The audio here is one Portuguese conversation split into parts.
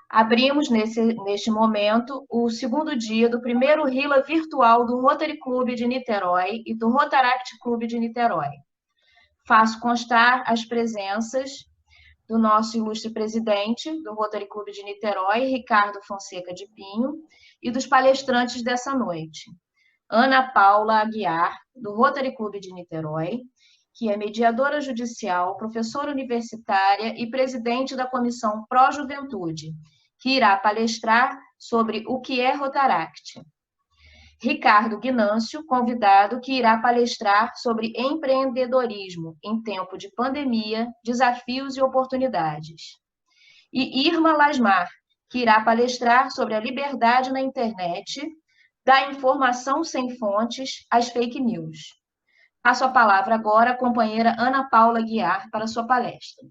Abrimos neste momento o segundo dia do primeiro RILA virtual do Rotary Clube de Niterói e do Rotaract Clube de Niterói. Faço constar as presenças do nosso ilustre presidente do Rotary Clube de Niterói, Ricardo Fonseca de Pinho, e dos palestrantes dessa noite. Ana Paula Aguiar, do Rotary Clube de Niterói, que é mediadora judicial, professora universitária e presidente da Comissão Pró-Juventude, que irá palestrar sobre o que é Rotaract. Ricardo Guinâncio, convidado, que irá palestrar sobre empreendedorismo em tempo de pandemia, desafios e oportunidades. E Irma Lasmar, que irá palestrar sobre a liberdade na internet, da informação sem fontes às fake news. Passo a palavra agora à companheira Ana Paula Guiar para sua palestra.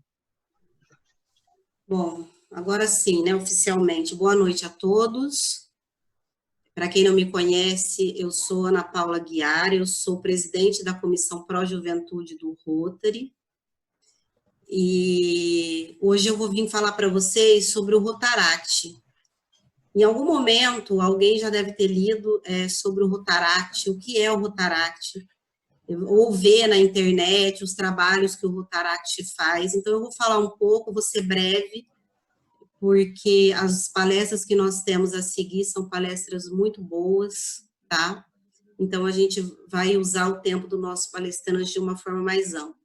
Bom, agora sim, né, oficialmente, boa noite a todos. Para quem não me conhece, eu sou Ana Paula Guiar, eu sou presidente da Comissão Pró-Juventude do Rotary, e hoje eu vou vir falar para vocês sobre o Rotaract. Em algum momento, alguém já deve ter lido sobre o Rotaract, o que é o Rotaract, ou ver na internet os trabalhos que o Rotaract faz. Então, eu vou falar um pouco, vou ser breve, porque as palestras que nós temos a seguir são palestras muito boas, tá? Então, a gente vai usar o tempo do nosso palestrante de uma forma mais ampla.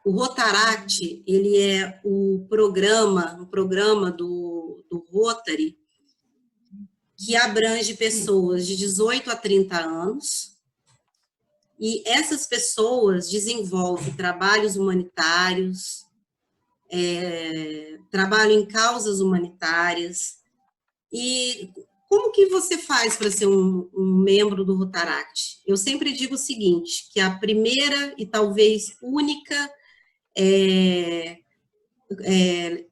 O Rotaract, ele é um programa do Rotary, que abrange pessoas de 18 a 30 anos, e essas pessoas desenvolvem trabalhos humanitários, trabalho em causas humanitárias. E como que você faz para ser um membro do Rotaract? Eu sempre digo o seguinte, que a primeira e talvez única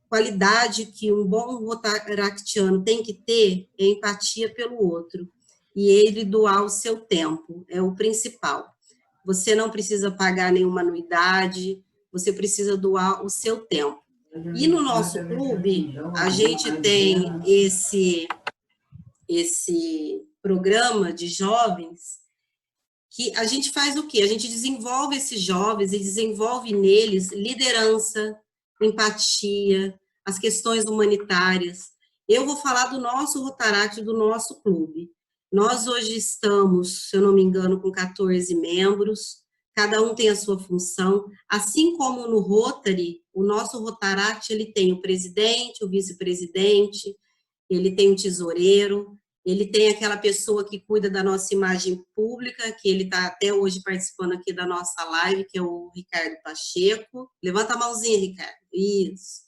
qualidade que um bom rotaractiano tem que ter é empatia pelo outro, e ele doar o seu tempo, é o principal. Você não precisa pagar nenhuma anuidade, você precisa doar o seu tempo. E no nosso clube, a gente tem esse programa de jovens, que a gente faz o quê? A gente desenvolve esses jovens e desenvolve neles liderança, empatia, as questões humanitárias. Eu vou falar do nosso Rotaract, do nosso clube. Nós hoje estamos, se eu não me engano, com 14 membros, cada um tem a sua função, assim como no Rotary, o nosso Rotaract, ele tem o presidente, o vice-presidente, ele tem o tesoureiro, ele tem aquela pessoa que cuida da nossa imagem pública, que ele está até hoje participando aqui da nossa live, que é o Ricardo Pacheco. Levanta a mãozinha, Ricardo. Isso.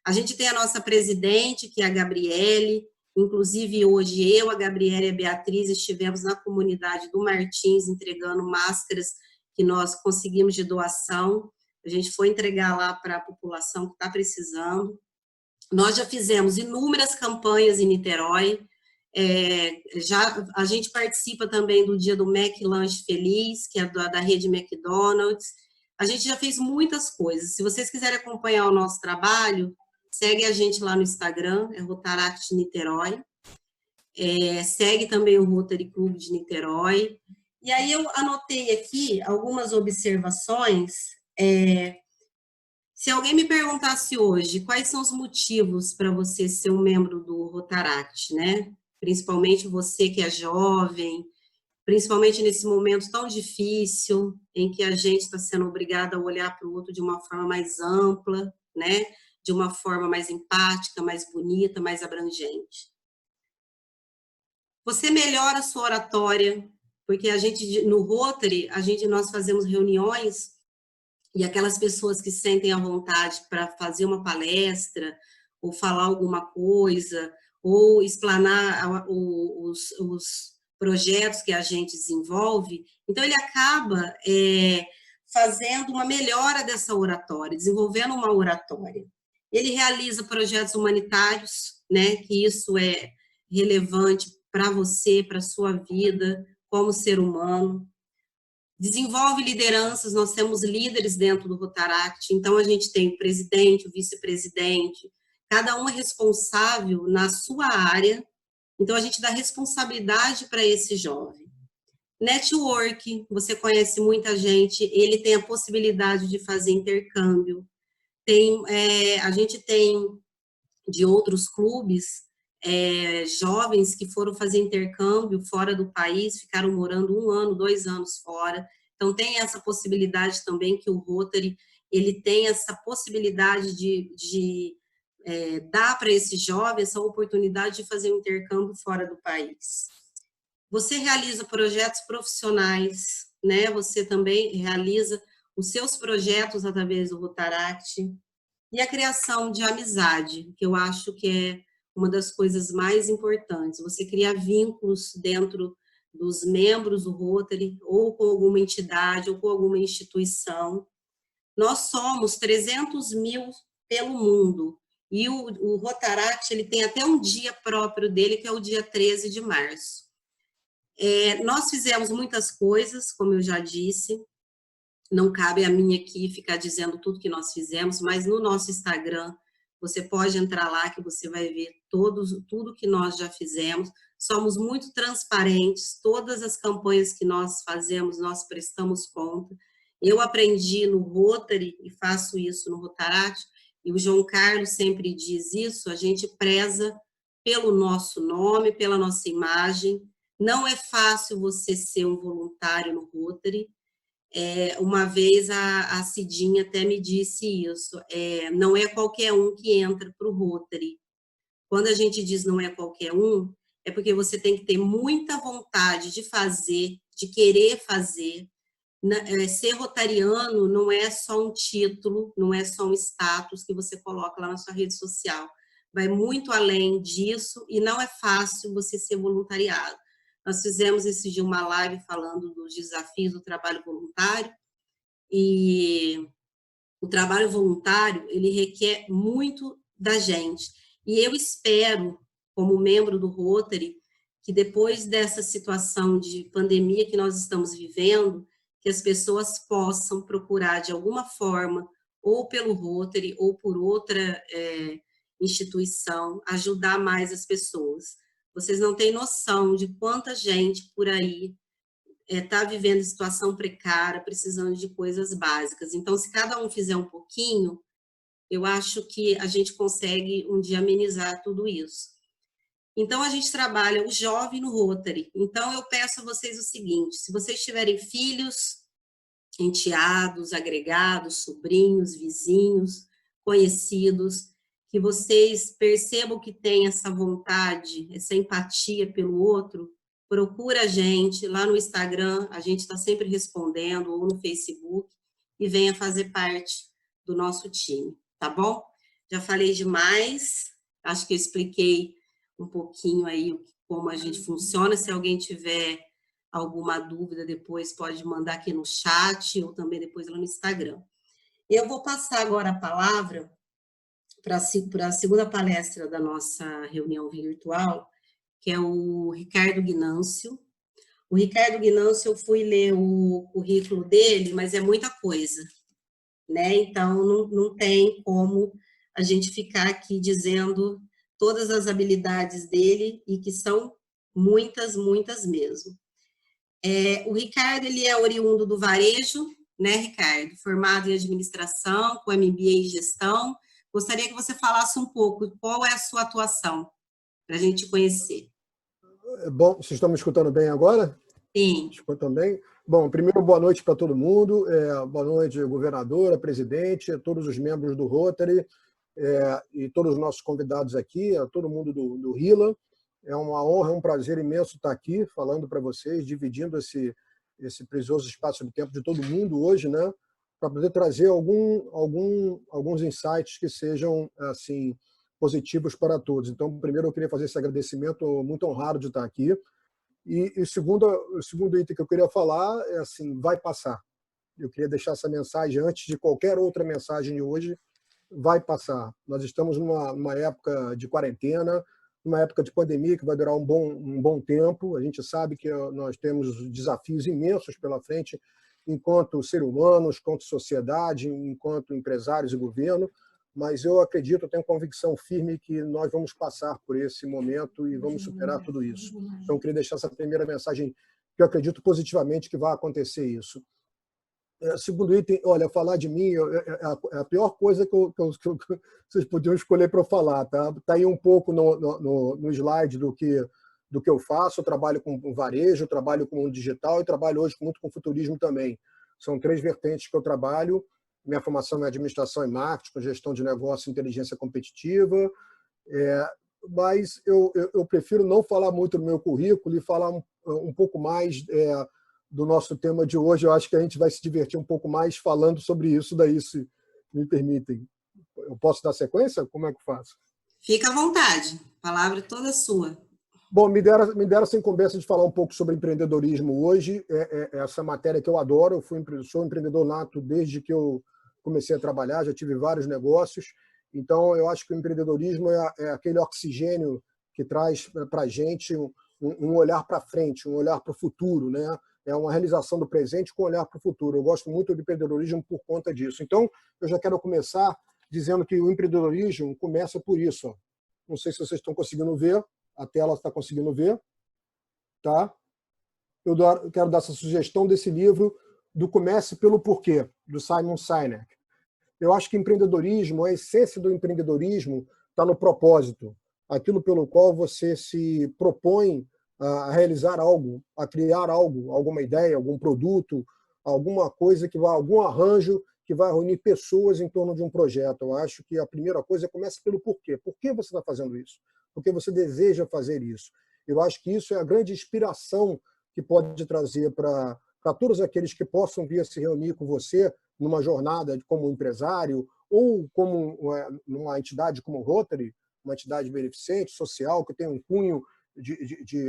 A gente tem a nossa presidente, que é a Gabriele. Inclusive, hoje eu, a Gabriele e a Beatriz estivemos na comunidade do Martins entregando máscaras que nós conseguimos de doação. A gente foi entregar lá para a população que está precisando. Nós já fizemos inúmeras campanhas em Niterói. A gente participa também do dia do Mac Lanche Feliz, que é da rede McDonald's. A gente já fez muitas coisas. Se vocês quiserem acompanhar o nosso trabalho, segue a gente lá no Instagram, é Rotaract Niterói. Segue também o Rotary Clube de Niterói. E aí eu anotei aqui algumas observações. Se alguém me perguntasse hoje quais são os motivos para você ser um membro do Rotaract, né? Principalmente você que é jovem, principalmente nesse momento tão difícil, em que a gente está sendo obrigada a olhar para o outro de uma forma mais ampla, né? De uma forma mais empática, mais bonita, mais abrangente. Você melhora a sua oratória, porque a gente, no Rotary, nós fazemos reuniões, e aquelas pessoas que sentem à vontade para fazer uma palestra, ou falar alguma coisa, ou explanar os projetos que a gente desenvolve, então ele acaba fazendo uma melhora dessa oratória, desenvolvendo uma oratória. Ele realiza projetos humanitários, né, que isso é relevante para você, para a sua vida, como ser humano. Desenvolve lideranças, nós temos líderes dentro do Rotaract, então a gente tem o presidente, o vice-presidente, Cada um é responsável na sua área, então a gente dá responsabilidade para esse jovem. Network, você conhece muita gente, ele tem a possibilidade de fazer intercâmbio. A gente tem de outros clubes, jovens que foram fazer intercâmbio fora do país, ficaram morando 1 ano, 2 anos fora. Então, tem essa possibilidade também que o Rotary, ele tem essa possibilidade de dar para esse jovem essa oportunidade de fazer um intercâmbio fora do país. Você realiza projetos profissionais, né? Você também realiza os seus projetos através do Rotaract. E a criação de amizade, que eu acho que é uma das coisas mais importantes. Você cria vínculos dentro dos membros do Rotary, ou com alguma entidade, ou com alguma instituição. Nós somos 300 mil pelo mundo. E o Rotaract, ele tem até um dia próprio dele, que é o dia 13 de março. Nós fizemos muitas coisas, como eu já disse. Não cabe a mim aqui ficar dizendo tudo que nós fizemos, mas no nosso Instagram, você pode entrar lá que você vai ver tudo que nós já fizemos. Somos muito transparentes, todas as campanhas que nós fazemos, nós prestamos conta. Eu aprendi no Rotary e faço isso no Rotaract, e o João Carlos sempre diz isso, a gente preza pelo nosso nome, pela nossa imagem. Não é fácil você ser um voluntário no Rotary. Uma vez a Cidinha até me disse isso, não é qualquer um que entra para o Rotary. Quando a gente diz não é qualquer um, é porque você tem que ter muita vontade de fazer, de querer fazer. Ser rotariano não é só um título, não é só um status que você coloca lá na sua rede social. Vai muito além disso e não é fácil você ser voluntariado. Nós fizemos esse dia uma live falando dos desafios do trabalho voluntário, e o trabalho voluntário, ele requer muito da gente. E eu espero, como membro do Rotary, que depois dessa situação de pandemia que nós estamos vivendo, que as pessoas possam procurar de alguma forma, ou pelo Rotary, ou por outra instituição, ajudar mais as pessoas. Vocês não têm noção de quanta gente por aí está vivendo situação precária, precisando de coisas básicas. Então, se cada um fizer um pouquinho, eu acho que a gente consegue um dia amenizar tudo isso. Então, a gente trabalha o jovem no Rotary. Então, eu peço a vocês o seguinte, se vocês tiverem filhos, enteados, agregados, sobrinhos, vizinhos, conhecidos, que vocês percebam que tem essa vontade, essa empatia pelo outro, procura a gente lá no Instagram, a gente está sempre respondendo, ou no Facebook, e venha fazer parte do nosso time, tá bom? Já falei demais, acho que eu expliquei um pouquinho aí como a gente funciona. Se alguém tiver alguma dúvida, depois pode mandar aqui no chat, ou também depois lá no Instagram. Eu vou passar agora a palavra para a segunda palestra da nossa reunião virtual, que é o Ricardo Guinâncio. O Ricardo Guinâncio, eu fui ler o currículo dele, mas é muita coisa, né? Então, não tem como a gente ficar aqui dizendo todas as habilidades dele, e que são muitas, muitas mesmo. O Ricardo, ele é oriundo do varejo, né, Ricardo? Formado em administração, com MBA em gestão. Gostaria que você falasse um pouco qual é a sua atuação, para a gente conhecer. Bom, vocês estão me escutando bem agora? Sim. Escutam bem? Bom, primeiro, boa noite para todo mundo. Boa noite, governadora, presidente, todos os membros do Rotary, e todos os nossos convidados aqui, a todo mundo do RILA. É uma honra, um prazer imenso estar aqui falando para vocês, dividindo esse precioso espaço de tempo de todo mundo hoje, né, para poder trazer alguns insights que sejam assim positivos para todos. Então, primeiro, eu queria fazer esse agradecimento, muito honrado de estar aqui. E o segundo item que eu queria falar é assim, vai passar. Eu queria deixar essa mensagem antes de qualquer outra mensagem de hoje, vai passar. Nós estamos numa época de quarentena, numa época de pandemia que vai durar um bom tempo. A gente sabe que nós temos desafios imensos pela frente, enquanto ser humanos, enquanto sociedade, enquanto empresários e governo, mas eu acredito, eu tenho convicção firme que nós vamos passar por esse momento e vamos superar tudo isso. Então, eu queria deixar essa primeira mensagem, que eu acredito positivamente que vai acontecer isso. Segundo item, olha, falar de mim é a pior coisa que vocês podiam escolher para eu falar. Tá aí um pouco no slide do que eu faço. Eu trabalho com varejo, trabalho com digital e trabalho hoje muito com futurismo também. São 3 vertentes que eu trabalho. Minha formação é administração e marketing, com gestão de negócio e inteligência competitiva. Mas eu prefiro não falar muito do meu currículo e falar um pouco mais do nosso tema de hoje. Eu acho que a gente vai se divertir um pouco mais falando sobre isso daí, se me permitem. Eu posso dar sequência? Como é que eu faço? Fica à vontade. A palavra é toda sua. Bom, me deram essa incumbência de falar um pouco sobre empreendedorismo hoje. Essa matéria que eu adoro. Eu sou empreendedor nato desde que eu comecei a trabalhar, já tive vários negócios. Então, eu acho que o empreendedorismo é aquele oxigênio que traz para a gente um olhar para frente, um olhar para o futuro, né? É uma realização do presente com olhar para o futuro. Eu gosto muito do empreendedorismo por conta disso. Então, eu já quero começar dizendo que o empreendedorismo começa por isso. Ó. Não sei se vocês estão conseguindo ver. A tela está conseguindo ver. Tá? Eu quero dar essa sugestão desse livro do Comece pelo Porquê, do Simon Sinek. Eu acho que empreendedorismo, a essência do empreendedorismo está no propósito, aquilo pelo qual você se propõe a realizar algo, a criar algo, alguma ideia, algum produto, alguma coisa algum arranjo que vai reunir pessoas em torno de um projeto. Eu acho que a primeira coisa começa pelo porquê. Por que você está fazendo isso? Por que você deseja fazer isso? Eu acho que isso é a grande inspiração que pode trazer para todos aqueles que possam vir a se reunir com você numa jornada como empresário ou como numa entidade como o Rotary, uma entidade beneficente, social, que tem um cunho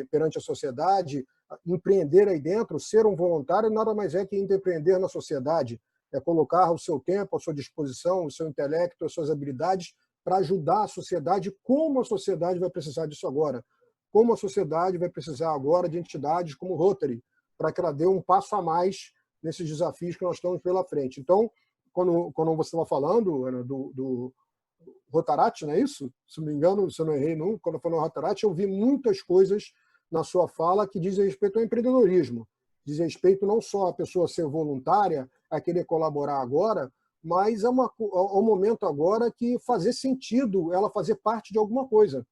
perante a sociedade. Empreender aí dentro, ser um voluntário, nada mais é que empreender na sociedade. É colocar o seu tempo, a sua disposição, o seu intelecto, as suas habilidades para ajudar a sociedade, como a sociedade vai precisar disso agora. Como a sociedade vai precisar agora de entidades como o Rotary, para que ela dê um passo a mais nesses desafios que nós estamos pela frente. Então, quando você estava falando, Ana, do Rotaract, não é isso? Se não me engano, se eu não errei nunca, quando eu falei no Rotaract, eu vi muitas coisas na sua fala que dizem respeito ao empreendedorismo. Diz respeito não só a pessoa ser voluntária, a querer colaborar agora, mas ao momento agora que fazer sentido ela fazer parte de alguma coisa.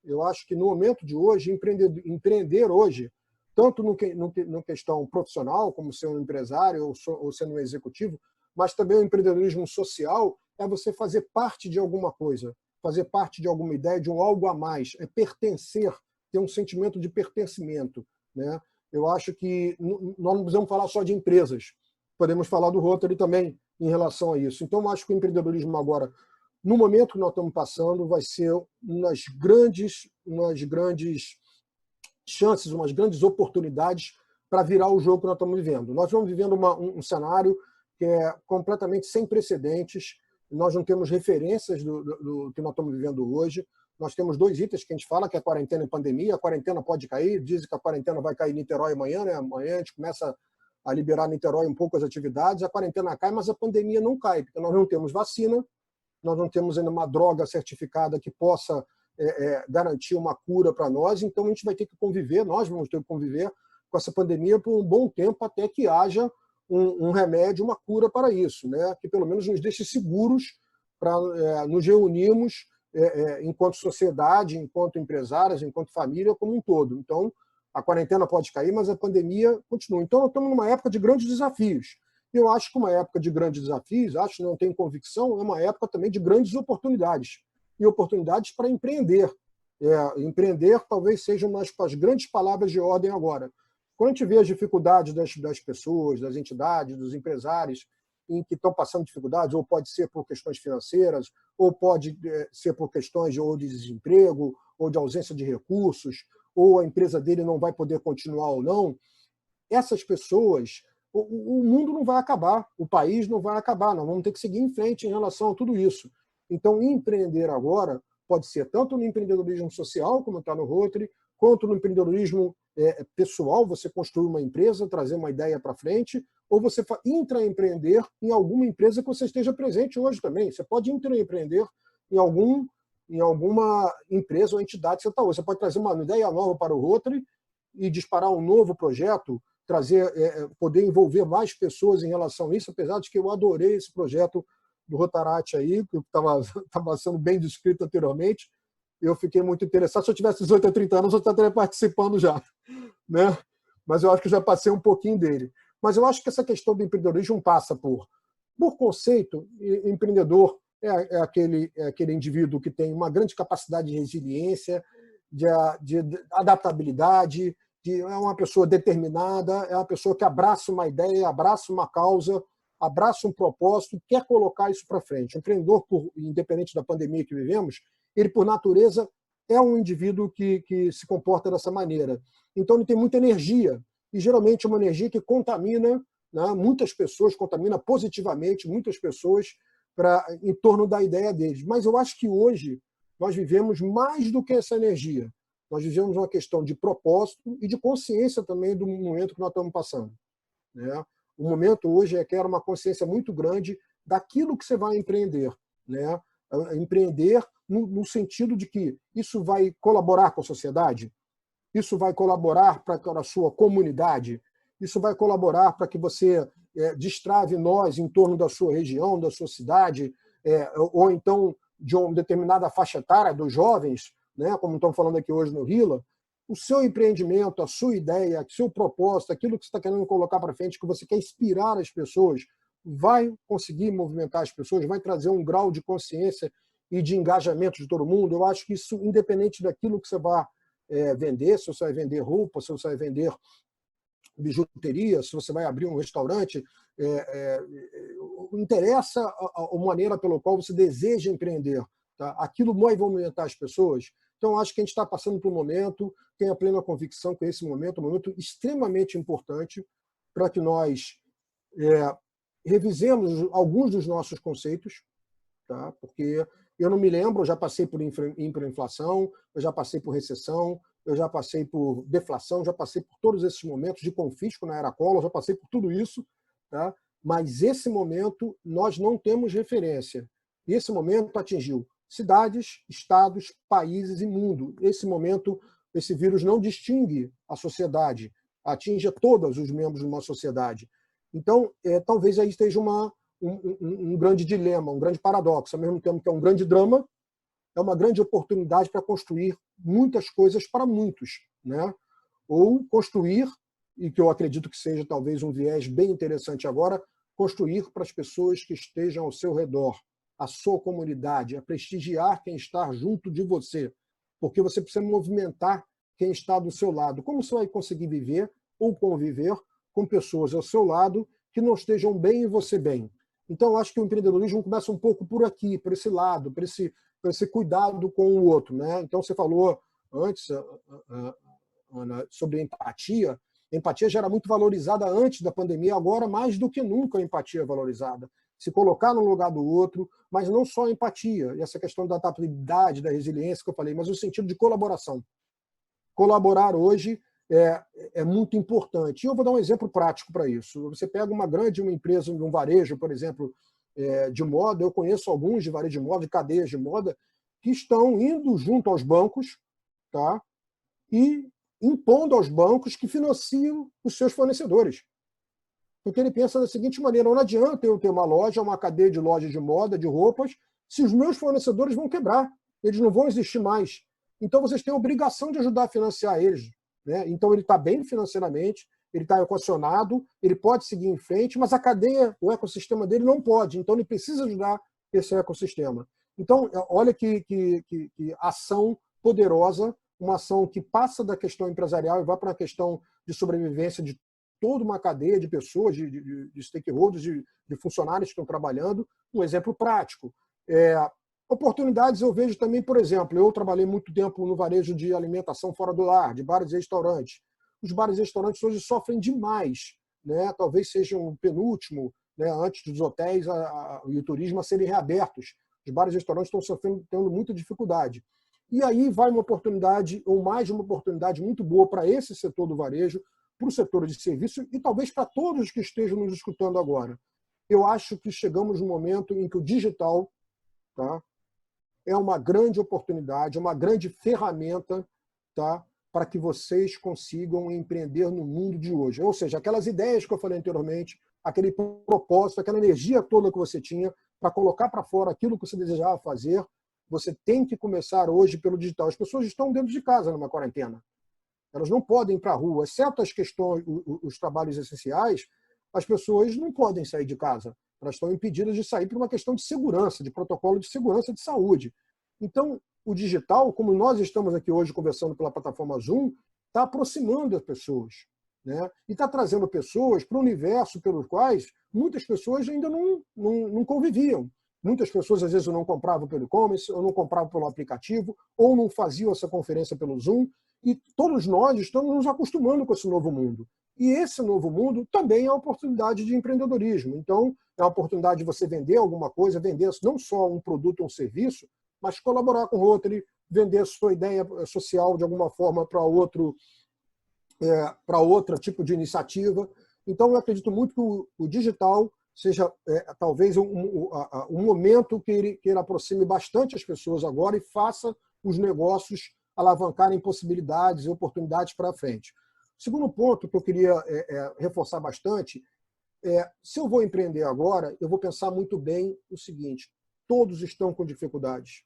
Eu acho que no momento de hoje, empreender hoje, tanto no questão profissional, como ser um empresário ou sendo um executivo, mas também o empreendedorismo social é você fazer parte de alguma coisa, fazer parte de alguma ideia, de um algo a mais, é pertencer, ter um sentimento de pertencimento, né? Eu acho que nós não precisamos falar só de empresas, podemos falar do Rotary também em relação a isso. Então, eu acho que o empreendedorismo agora, no momento que nós estamos passando, vai ser umas grandes chances, umas grandes oportunidades para virar o jogo que nós estamos vivendo. Nós estamos vivendo um cenário que é completamente sem precedentes, nós não temos referências do que nós estamos vivendo hoje. Nós temos 2 itens que a gente fala, que é a quarentena e pandemia. A quarentena pode cair, dizem que a quarentena vai cair em Niterói amanhã, né? Amanhã a gente começa a liberar Niterói um pouco as atividades, a quarentena cai, mas a pandemia não cai, porque nós não temos vacina, nós não temos ainda uma droga certificada que possa garantir uma cura para nós, então a gente vai ter que conviver, nós vamos ter que conviver com essa pandemia por um bom tempo até que haja um remédio, uma cura para isso, né? Que pelo menos nos deixe seguros para nos reunirmos enquanto sociedade, enquanto empresários, enquanto família como um todo. Então, a quarentena pode cair, mas a pandemia continua. Então, nós estamos numa época de grandes desafios. Eu acho que uma época de grandes desafios, não tenho convicção, é uma época também de grandes oportunidades. E oportunidades para empreender. Empreender talvez seja uma das grandes palavras de ordem agora. Quando a gente vê as dificuldades das pessoas, das entidades, dos empresários, em que estão passando dificuldades, ou pode ser por questões financeiras, ou pode ser por questões de desemprego, ou de ausência de recursos, ou a empresa dele não vai poder continuar ou não, essas pessoas, o mundo não vai acabar, o país não vai acabar, nós vamos ter que seguir em frente em relação a tudo isso. Então, empreender agora pode ser tanto no empreendedorismo social, como está no Rotary, quanto no empreendedorismo pessoal, você construir uma empresa, trazer uma ideia para frente, ou você intraempreender em alguma empresa que você esteja presente hoje também. Você pode intraempreender em alguma empresa ou entidade que você está hoje. Você pode trazer uma ideia nova para o Rotary e disparar um novo projeto, poder envolver mais pessoas em relação a isso, apesar de que eu adorei esse projeto do Rotaract aí, que estava sendo bem descrito anteriormente. Eu fiquei muito interessado. Se eu tivesse 18 a 30 anos, eu estaria participando já, né? Mas eu acho que já passei um pouquinho dele. Mas eu acho que essa questão do empreendedorismo passa por conceito, empreendedor é aquele indivíduo que tem uma grande capacidade de resiliência, de adaptabilidade, é uma pessoa determinada, é uma pessoa que abraça uma ideia, abraça uma causa, abraça um propósito, quer colocar isso para frente. O empreendedor, independente da pandemia que vivemos, ele, por natureza, é um indivíduo que se comporta dessa maneira. Então, ele tem muita energia, e geralmente é uma energia que contamina, né, muitas pessoas, contamina positivamente muitas pessoas em torno da ideia deles. Mas eu acho que hoje nós vivemos mais do que essa energia. Nós vivemos uma questão de propósito e de consciência também do momento que nós estamos passando, né? O momento hoje requer uma consciência muito grande daquilo que você vai empreender, né? Empreender no sentido de que isso vai colaborar com a sociedade, isso vai colaborar para a sua comunidade, isso vai colaborar para que você destrave nós em torno da sua região, da sua cidade, ou então de uma determinada faixa etária dos jovens, né, como estamos falando aqui hoje no RILA. O seu empreendimento, a sua ideia, o seu propósito, aquilo que você está querendo colocar para frente, que você quer inspirar as pessoas, vai conseguir movimentar as pessoas, vai trazer um grau de consciência e de engajamento de todo mundo. Eu acho que isso, independente daquilo que você vai vender, se você vai vender roupa, se você vai vender bijuteria, se você vai abrir um restaurante, interessa a maneira pela qual você deseja empreender. Tá? Aquilo vai movimentar as pessoas. Então, acho que a gente está passando por um momento, tenho a plena convicção que esse momento é um momento extremamente importante para que nós revisemos alguns dos nossos conceitos, tá? Porque eu não me lembro, eu já passei por hiperinflação, eu já passei por recessão, eu já passei por deflação, já passei por todos esses momentos de confisco na era Collor, já passei por tudo isso, tá? Mas esse momento nós não temos referência. E esse momento atingiu cidades, estados, países e mundo. Esse momento, esse vírus não distingue a sociedade, atinge a todos os membros de uma sociedade. Então, talvez aí esteja um grande dilema, um grande paradoxo. Ao mesmo tempo que é um grande drama, é uma grande oportunidade para construir muitas coisas para muitos, né? Ou construir, e que eu acredito que seja talvez um viés bem interessante agora, construir para as pessoas que estejam ao seu redor, a sua comunidade, a prestigiar quem está junto de você, porque você precisa movimentar quem está do seu lado. Como você vai conseguir viver ou conviver com pessoas ao seu lado que não estejam bem e você bem? Então, eu acho que o empreendedorismo começa um pouco por aqui, por esse lado, por esse cuidado com o outro, né? Então, você falou antes, Ana, sobre empatia. A empatia já era muito valorizada antes da pandemia, agora mais do que nunca a empatia é valorizada. Se colocar no lugar do outro, mas não só a empatia, e essa questão da adaptabilidade, da resiliência que eu falei, mas o sentido de colaboração. Colaborar hoje é muito importante. E eu vou dar um exemplo prático para isso. Você pega uma empresa, um varejo, por exemplo, de moda, eu conheço alguns de varejo de moda, de cadeias de moda, que estão indo junto aos bancos, tá? E impondo aos bancos que financiam os seus fornecedores. Porque ele pensa da seguinte maneira: não adianta eu ter uma loja, uma cadeia de lojas de moda, de roupas, se os meus fornecedores vão quebrar, eles não vão existir mais. Então vocês têm a obrigação de ajudar a financiar eles, né? Então ele está bem financeiramente, ele está equacionado, ele pode seguir em frente, mas a cadeia, o ecossistema dele não pode, então ele precisa ajudar esse ecossistema. Então, olha que ação poderosa, uma ação que passa da questão empresarial e vai para a questão de sobrevivência de toda uma cadeia de pessoas, de stakeholders, de funcionários que estão trabalhando. Um exemplo prático. Oportunidades eu vejo também, por exemplo, eu trabalhei muito tempo no varejo de alimentação fora do lar, de bares e restaurantes. Os bares e restaurantes hoje sofrem demais, né? Talvez sejam o penúltimo, né, antes dos hotéis e o turismo a serem reabertos. Os bares e restaurantes estão tendo muita dificuldade. E aí vai uma oportunidade, ou mais uma oportunidade muito boa para esse setor do varejo, para o setor de serviço e talvez para todos que estejam nos escutando agora. Eu acho que chegamos no momento em que o digital, tá, é uma grande oportunidade, uma grande ferramenta, tá, para que vocês consigam empreender no mundo de hoje. Ou seja, aquelas ideias que eu falei anteriormente, aquele propósito, aquela energia toda que você tinha para colocar para fora aquilo que você desejava fazer, você tem que começar hoje pelo digital. As pessoas estão dentro de casa numa quarentena. Elas não podem ir para a rua, exceto as questões, os trabalhos essenciais, as pessoas não podem sair de casa. Elas estão impedidas de sair por uma questão de segurança, de protocolo de segurança de saúde. Então, o digital, como nós estamos aqui hoje conversando pela plataforma Zoom, está aproximando as pessoas, né? E está trazendo pessoas para o universo pelos quais muitas pessoas ainda não conviviam. Muitas pessoas, às vezes, não compravam pelo e-commerce, ou não compravam pelo aplicativo, ou não faziam essa conferência pelo Zoom. E todos nós estamos nos acostumando com esse novo mundo. E esse novo mundo também é uma oportunidade de empreendedorismo. Então, é uma oportunidade de você vender alguma coisa, vender não só um produto ou um serviço, mas colaborar com o Rotary, vender a sua ideia social de alguma forma para outro tipo de iniciativa. Então, eu acredito muito que o digital seja talvez um momento que ele aproxime bastante as pessoas agora e faça os negócios alavancarem possibilidades e oportunidades para frente. O segundo ponto que eu queria reforçar bastante se eu vou empreender agora, eu vou pensar muito bem o seguinte: todos estão com dificuldades.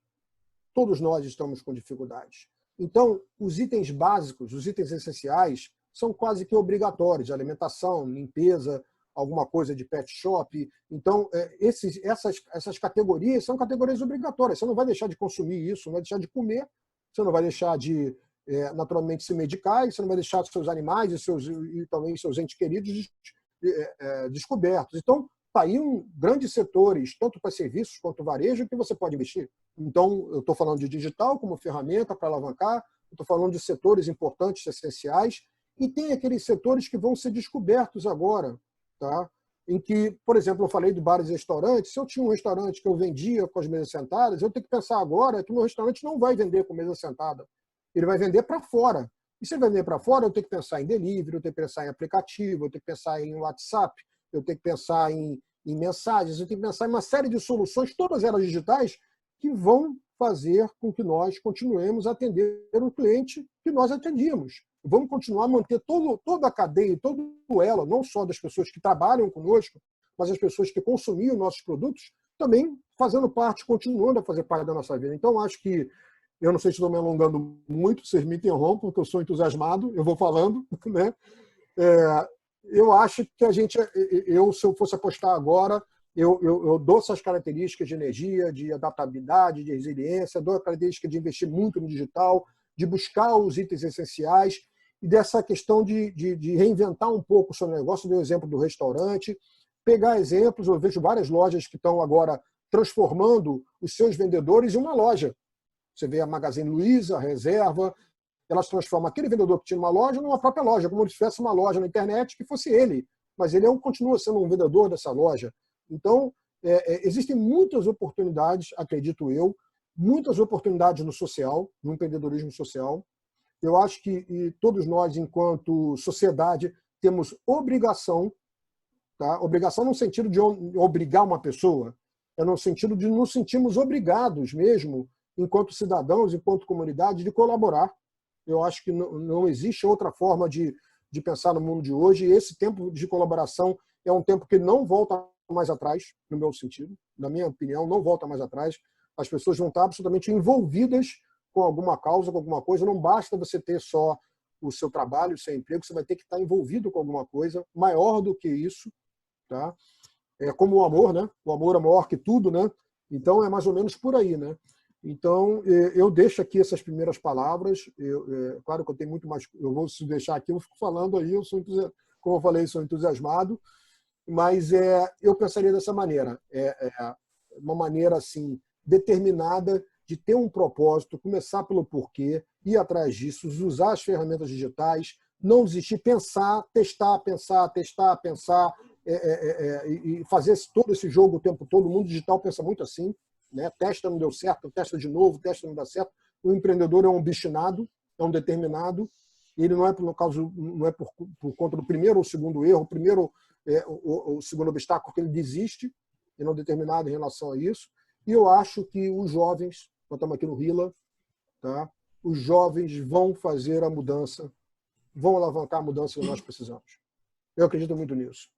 Todos nós estamos com dificuldades. Então, os itens básicos, os itens essenciais, são quase que obrigatórios, de alimentação, limpeza, alguma coisa de pet shop. Então, essas categorias são categorias obrigatórias. Você não vai deixar de consumir isso, não vai deixar de comer, você não vai deixar de, naturalmente, se medicar, e você não vai deixar seus animais e também seus entes queridos descobertos. Então, está aí grandes setores, tanto para serviços quanto varejo, que você pode investir. Então, eu estou falando de digital como ferramenta para alavancar, estou falando de setores importantes, essenciais, e tem aqueles setores que vão ser descobertos agora, tá? Em que, por exemplo, eu falei de bares e restaurantes. Se eu tinha um restaurante que eu vendia com as mesas sentadas, eu tenho que pensar agora que o meu restaurante não vai vender com mesa sentada. Ele vai vender para fora. E se ele vender para fora, eu tenho que pensar em delivery, eu tenho que pensar em aplicativo, eu tenho que pensar em WhatsApp, eu tenho que pensar em mensagens, eu tenho que pensar em uma série de soluções, todas elas digitais, que vão fazer com que nós continuemos a atender o cliente que nós atendíamos. Vamos continuar a manter toda a cadeia, todo ela, não só das pessoas que trabalham conosco, mas as pessoas que consumiam nossos produtos, também fazendo parte, continuando a fazer parte da nossa vida. Então, acho que, eu não sei se estou me alongando muito, vocês me interrompam, porque eu sou entusiasmado, eu vou falando, né? Eu acho que se eu fosse apostar agora, eu dou essas características de energia, de adaptabilidade, de resiliência, dou a característica de investir muito no digital, de buscar os itens essenciais e dessa questão de reinventar um pouco o seu negócio. Deu o exemplo do restaurante, pegar exemplos. Eu vejo várias lojas que estão agora transformando os seus vendedores em uma loja. Você vê a Magazine Luiza, a Reserva, elas transformam aquele vendedor que tinha uma loja numa própria loja, como se tivesse uma loja na internet que fosse ele, mas ele continua sendo um vendedor dessa loja. Então, existem muitas oportunidades, acredito eu, muitas oportunidades no social, no empreendedorismo social. Eu acho que todos nós, enquanto sociedade, temos obrigação, tá? Obrigação no sentido de obrigar uma pessoa, no sentido de nos sentirmos obrigados mesmo, enquanto cidadãos, enquanto comunidade, de colaborar. Eu acho que não existe outra forma de pensar no mundo de hoje. E esse tempo de colaboração é um tempo que não volta mais atrás, no meu sentido, na minha opinião, não volta mais atrás. As pessoas vão estar absolutamente envolvidas com alguma causa, com alguma coisa. Não basta você ter só o seu trabalho, o seu emprego, você vai ter que estar envolvido com alguma coisa maior do que isso, tá? É como o amor, né? O amor é maior que tudo, né? Então é mais ou menos por aí, né? Então eu deixo aqui essas primeiras palavras. Claro que eu tenho muito mais. Eu vou deixar aqui, eu fico falando aí. Como eu falei, sou entusiasmado, mas eu pensaria dessa maneira, uma maneira assim determinada de ter um propósito, começar pelo porquê, ir atrás disso, usar as ferramentas digitais, não desistir, pensar, testar, e fazer todo esse jogo o tempo todo. O mundo digital pensa muito assim, né? Testa, não deu certo, testa de novo, testa, não dá certo. O empreendedor é um obstinado, é um determinado. Ele não é por conta do primeiro ou segundo erro, o segundo obstáculo que ele desiste. Ele é um determinado em relação a isso. E eu acho que os jovens, nós estamos aqui no RILA, tá? Os jovens vão fazer a mudança, vão alavancar a mudança que nós precisamos. Eu acredito muito nisso.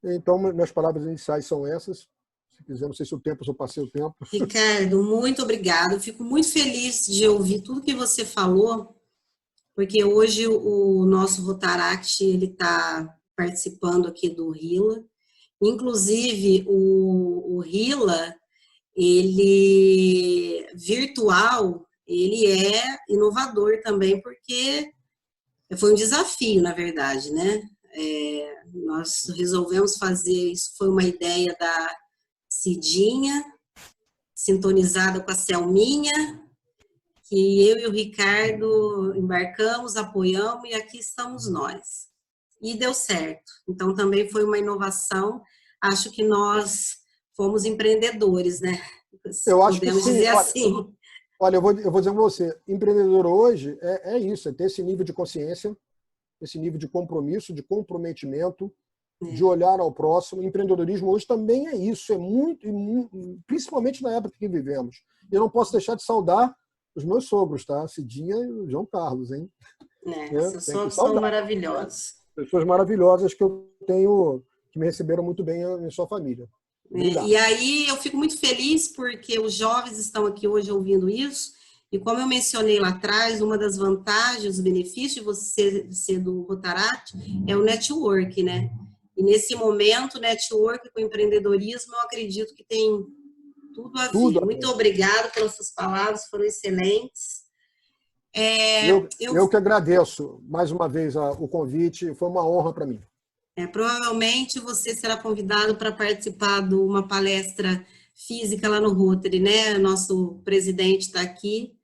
Então, minhas palavras iniciais são essas. Se quiser, não sei se eu passei o tempo. Ricardo, muito obrigado. Fico muito feliz de ouvir tudo que você falou, porque hoje o nosso Rotaract ele está participando aqui do RILA. Inclusive, o RILA, ele virtual, ele é inovador também, porque foi um desafio, na verdade, né? Nós resolvemos fazer, isso foi uma ideia da Cidinha, sintonizada com a Selminha, que eu e o Ricardo embarcamos, apoiamos, e aqui estamos nós. E deu certo. Então, também foi uma inovação. Acho que nós fomos empreendedores, né? Eu acho que podemos sim. dizer assim. Olha, eu vou dizer para você, empreendedor hoje é isso, é ter esse nível de consciência, esse nível de compromisso, de comprometimento, de olhar ao próximo. Empreendedorismo hoje também é isso, principalmente na época que vivemos. Eu não posso deixar de saudar os meus sogros, tá? Cidinha e o João Carlos, hein? Seus sogros são maravilhosos. Pessoas maravilhosas que eu tenho, que me receberam muito bem em sua família. E aí eu fico muito feliz porque os jovens estão aqui hoje ouvindo isso, e como eu mencionei lá atrás, uma das vantagens, os benefícios de você ser do Rotaract é o network, né? E nesse momento, network com empreendedorismo, eu acredito que tem tudo a ver. Muito obrigada pelas suas palavras, foram excelentes. Eu que agradeço mais uma vez o convite, foi uma honra para mim. Provavelmente você será convidado para participar de uma palestra física lá no Rotary, né? Nosso presidente está aqui,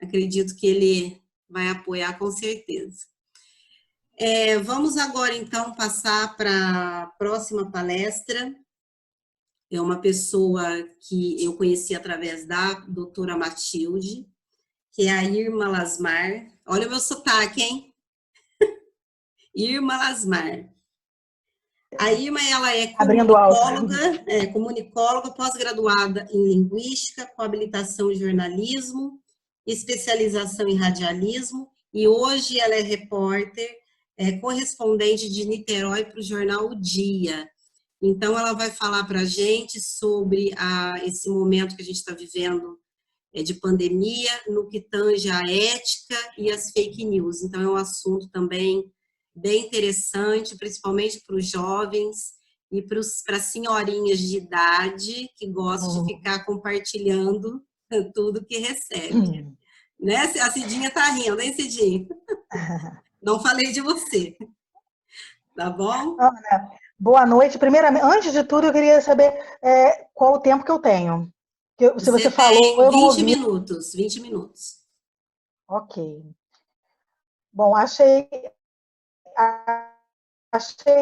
acredito que ele vai apoiar com certeza. Vamos agora, então, passar para a próxima palestra. É uma pessoa que eu conheci através da doutora Matilde, que é a Irma Lasmar. Olha o meu sotaque, hein? Irma Lasmar. A Irma, ela é comunicóloga, pós-graduada em Linguística, com habilitação em Jornalismo, especialização em Radialismo, e hoje ela é repórter, correspondente de Niterói para o jornal O Dia. Então, ela vai falar para a gente sobre esse momento que a gente está vivendo de pandemia, no que tange a ética e as fake news. Então, é um assunto também bem interessante, principalmente para os jovens e para as senhorinhas de idade que gostam de ficar compartilhando tudo que recebe. Né? A Cidinha está rindo, hein, Cidinha? Não falei de você. Tá bom? Ana, boa noite. Primeiramente, antes de tudo, eu queria saber qual o tempo que eu tenho. Se você falou, eu não ouvi. 20 minutos. Ok. Bom, achei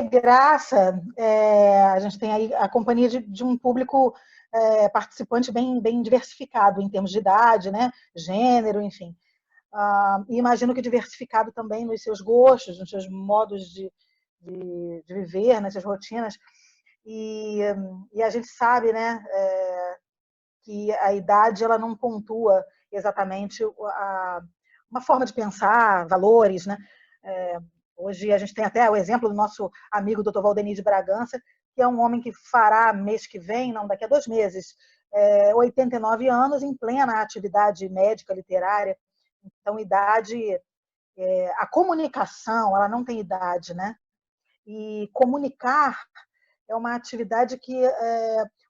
graça. A gente tem aí a companhia de um público participante bem diversificado em termos de idade, né? Gênero, enfim. E imagino que diversificado também nos seus gostos, nos seus modos de viver, nas suas rotinas. E a gente sabe, né, que a idade ela não pontua exatamente uma forma de pensar, valores, né? Hoje a gente tem até o exemplo do nosso amigo Dr. Valdemir de Bragança, que é um homem que fará mês que vem, não, daqui a 2 meses, 89 anos em plena atividade médica, literária. Então, idade, a comunicação, ela não tem idade, né? E comunicar é uma atividade que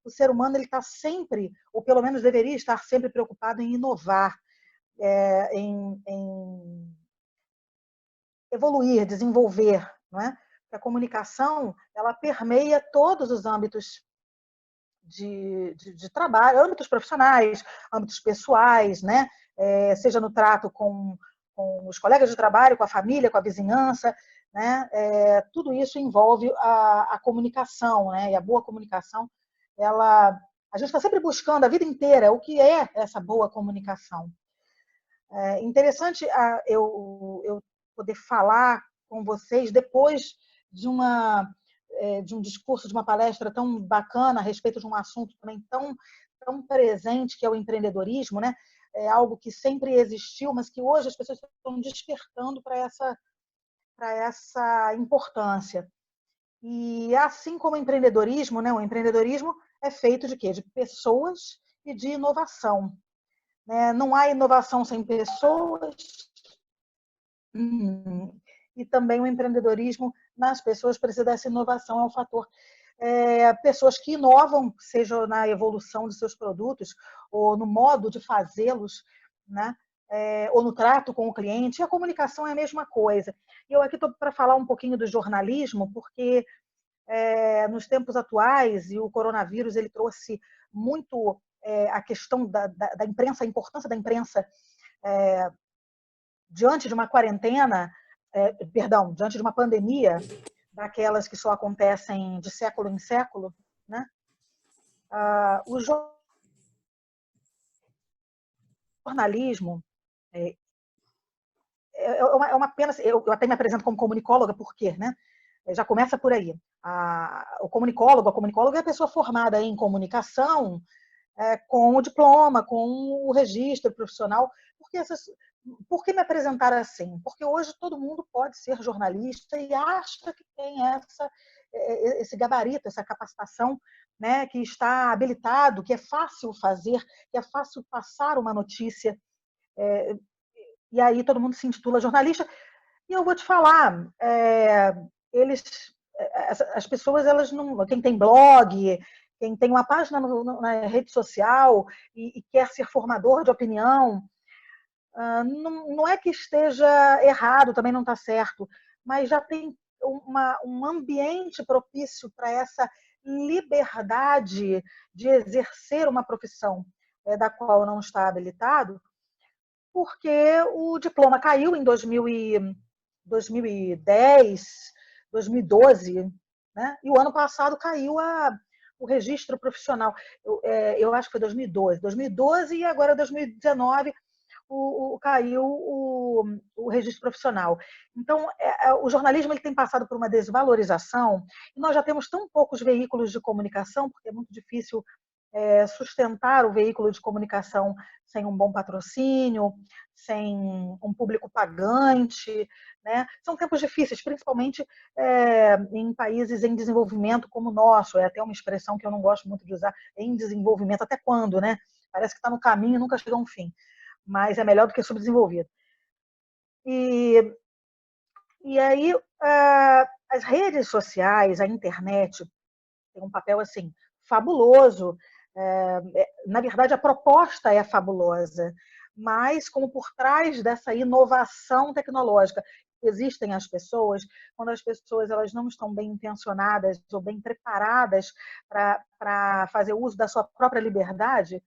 o ser humano ele está sempre, ou pelo menos deveria estar sempre preocupado em inovar, em evoluir, desenvolver, não é? A comunicação ela permeia todos os âmbitos de trabalho, âmbitos profissionais, âmbitos pessoais, né? Seja no trato com os colegas de trabalho, com a família, com a vizinhança, né? Tudo isso envolve a comunicação, né? E a boa comunicação, a gente está sempre buscando a vida inteira o que é essa boa comunicação. É interessante eu poder falar com vocês depois de de um discurso, de uma palestra tão bacana a respeito de um assunto também tão presente, que é o empreendedorismo, né? É algo que sempre existiu, mas que hoje as pessoas estão despertando para essa importância. E assim como o empreendedorismo, né? O empreendedorismo é feito de quê? De pessoas e de inovação, né? Não há inovação sem pessoas. E também o empreendedorismo nas pessoas precisa dessa inovação, é um fator. Pessoas que inovam, seja na evolução de seus produtos, ou no modo de fazê-los, né? Ou no trato com o cliente, e a comunicação é a mesma coisa. E eu aqui estou para falar um pouquinho do jornalismo, porque nos tempos atuais, e o coronavírus ele trouxe muito a questão da imprensa, a importância da imprensa diante de uma quarentena, perdão, diante de uma pandemia, daquelas que só acontecem de século em século, né? O jornalismo é uma pena. Eu até me apresento como comunicóloga, por quê, né? Já começa por aí. A comunicóloga é a pessoa formada em comunicação, com o diploma, com o registro profissional. Por que me apresentar assim? Porque hoje todo mundo pode ser jornalista e acha que tem esse gabarito, essa capacitação, né, que está habilitado, que é fácil fazer, que é fácil passar uma notícia. E aí todo mundo se intitula jornalista. E eu vou te falar, as pessoas, elas não, quem tem blog, quem tem uma página na rede social e quer ser formador de opinião, não é que esteja errado, também não está certo, mas já tem um ambiente propício para essa liberdade de exercer uma profissão da qual não está habilitado, porque o diploma caiu em 2010, 2012, né? E o ano passado caiu o registro profissional. Eu acho que foi 2012 e agora 2019 caiu o registro profissional. Então, o jornalismo ele tem passado por uma desvalorização e nós já temos tão poucos veículos de comunicação, porque é muito difícil sustentar o veículo de comunicação sem um bom patrocínio, sem um público pagante, né? São tempos difíceis, principalmente em países em desenvolvimento como o nosso. É até uma expressão que eu não gosto muito de usar, em desenvolvimento. Até quando, né? Parece que está no caminho e nunca chega a um fim. Mas é melhor do que subdesenvolvido. E aí, as redes sociais, a internet, tem um papel assim fabuloso. Na verdade, a proposta é fabulosa, mas como por trás dessa inovação tecnológica existem as pessoas, quando as pessoas elas não estão bem intencionadas ou bem preparadas para fazer uso da sua própria liberdade,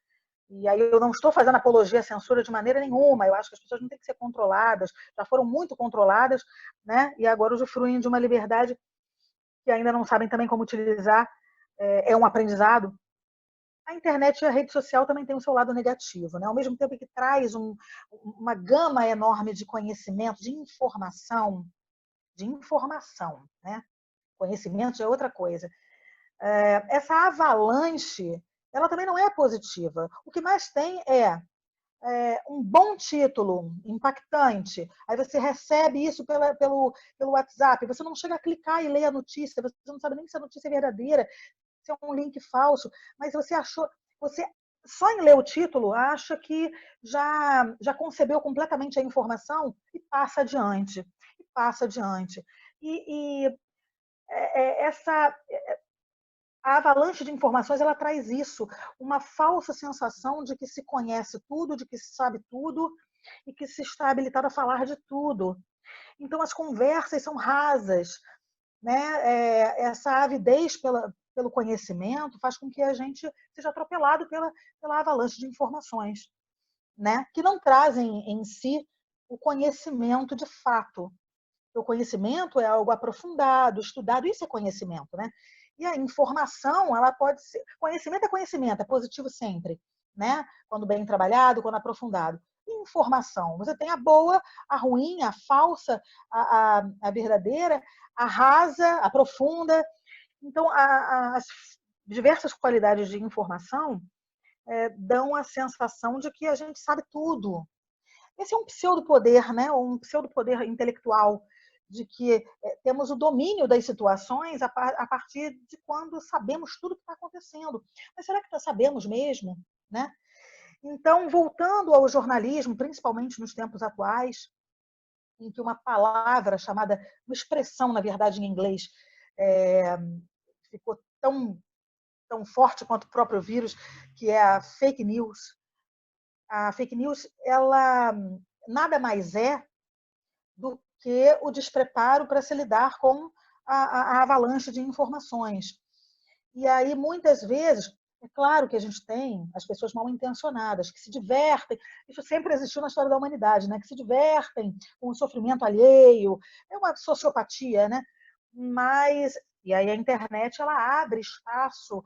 e aí eu não estou fazendo apologia à censura de maneira nenhuma, eu acho que as pessoas não têm que ser controladas, já foram muito controladas, né? E agora usufruem de uma liberdade que ainda não sabem também como utilizar, é um aprendizado. A internet e a rede social também tem o seu lado negativo, né? Ao mesmo tempo que traz uma gama enorme de conhecimento, de informação, né? Conhecimento é outra coisa. Essa avalanche, ela também não é positiva. O que mais tem um bom título, impactante. Aí você recebe isso pelo WhatsApp, você não chega a clicar e ler a notícia, você não sabe nem se a notícia é verdadeira, se é um link falso, mas você só em ler o título acha que já concebeu completamente a informação e passa adiante. A avalanche de informações ela traz isso, uma falsa sensação de que se conhece tudo, de que se sabe tudo e que se está habilitado a falar de tudo. Então as conversas são rasas, né? Essa avidez pelo conhecimento faz com que a gente seja atropelado pela avalanche de informações, né? Que não trazem em si o conhecimento de fato. O conhecimento é algo aprofundado, estudado, isso é conhecimento, né? E a informação, ela pode ser... Conhecimento, é positivo sempre, né? Quando bem trabalhado, quando aprofundado. informação. Você tem a boa, a ruim, a falsa, a verdadeira, a rasa, a profunda. Então, as diversas qualidades de informação dão a sensação de que a gente sabe tudo. Esse é um pseudo-poder, né? Um pseudo-poder intelectual, de que temos o domínio das situações a partir de quando sabemos tudo o que está acontecendo. Mas será que sabemos mesmo? Né? Então, voltando ao jornalismo, principalmente nos tempos atuais, em que uma palavra chamada, uma expressão, na verdade, em inglês, ficou tão forte quanto o próprio vírus, que é a fake news. A fake news, ela nada mais é do que o despreparo para se lidar com a avalanche de informações. E aí, muitas vezes, é claro que a gente tem as pessoas mal intencionadas, que se divertem, isso sempre existiu na história da humanidade, né? Que se divertem com o sofrimento alheio, é uma sociopatia, né? Mas, e aí a internet, ela abre espaço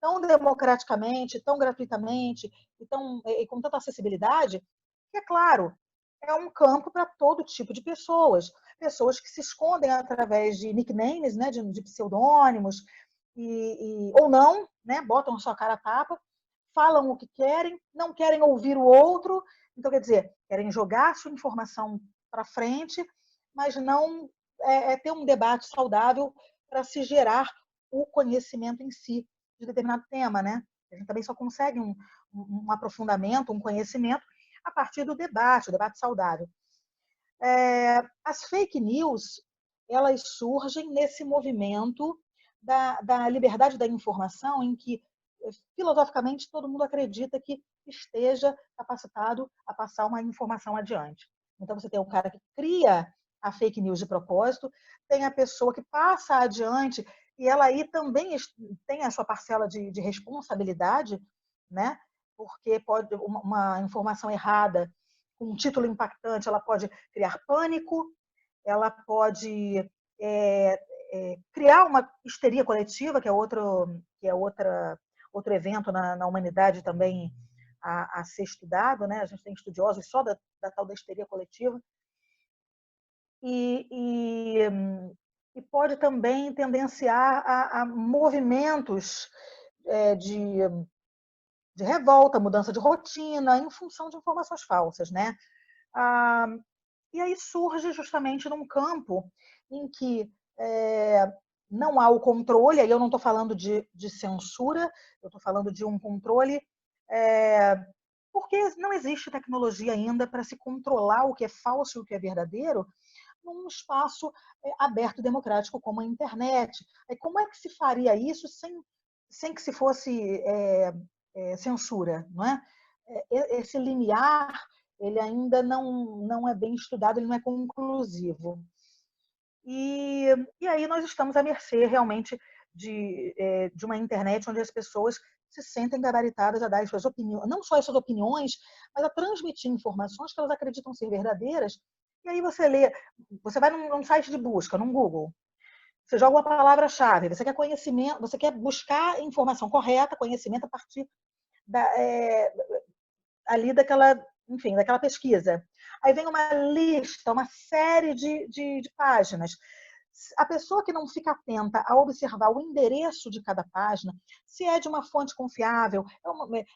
tão democraticamente, tão gratuitamente, e com tanta acessibilidade, que, é claro, é um campo para todo tipo de pessoas. Pessoas que se escondem através de nicknames, né, de pseudônimos, ou não, né, botam a sua cara a tapa, falam o que querem, não querem ouvir o outro. Então, quer dizer, querem jogar a sua informação para frente, mas não ter um debate saudável para se gerar o conhecimento em si de determinado tema, né? A gente também só consegue um aprofundamento, um conhecimento a partir do debate, o debate saudável. As fake news, elas surgem nesse movimento da liberdade da informação, em que, filosoficamente, todo mundo acredita que esteja capacitado a passar uma informação adiante. Então, você tem o cara que cria a fake news de propósito, tem a pessoa que passa adiante, e ela aí também tem a sua parcela de responsabilidade, né? Porque pode uma informação errada, com um título impactante, ela pode criar pânico, ela pode criar uma histeria coletiva, que é outro evento na humanidade também a ser estudado, né? A gente tem estudiosos só da tal da histeria coletiva. E pode também tendenciar a movimentos de revolta, mudança de rotina, em função de informações falsas, né? E aí surge justamente num campo em que não há o controle, aí eu não estou falando de censura, eu estou falando de um controle, porque não existe tecnologia ainda para se controlar o que é falso e o que é verdadeiro num espaço aberto e democrático como a internet. Aí como é que se faria isso sem que se fosse censura, não é? Esse limiar, ele ainda não é bem estudado, ele não é conclusivo. E aí nós estamos à mercê realmente de uma internet onde as pessoas se sentem gabaritadas a dar as suas opiniões, não só as suas opiniões, mas a transmitir informações que elas acreditam ser verdadeiras. E aí você vai num site de busca, num Google, você joga uma palavra-chave, você quer conhecimento, você quer buscar informação correta, conhecimento a partir ali daquela pesquisa. Aí vem uma lista, uma série de páginas. A pessoa que não fica atenta a observar o endereço de cada página, se é de uma fonte confiável,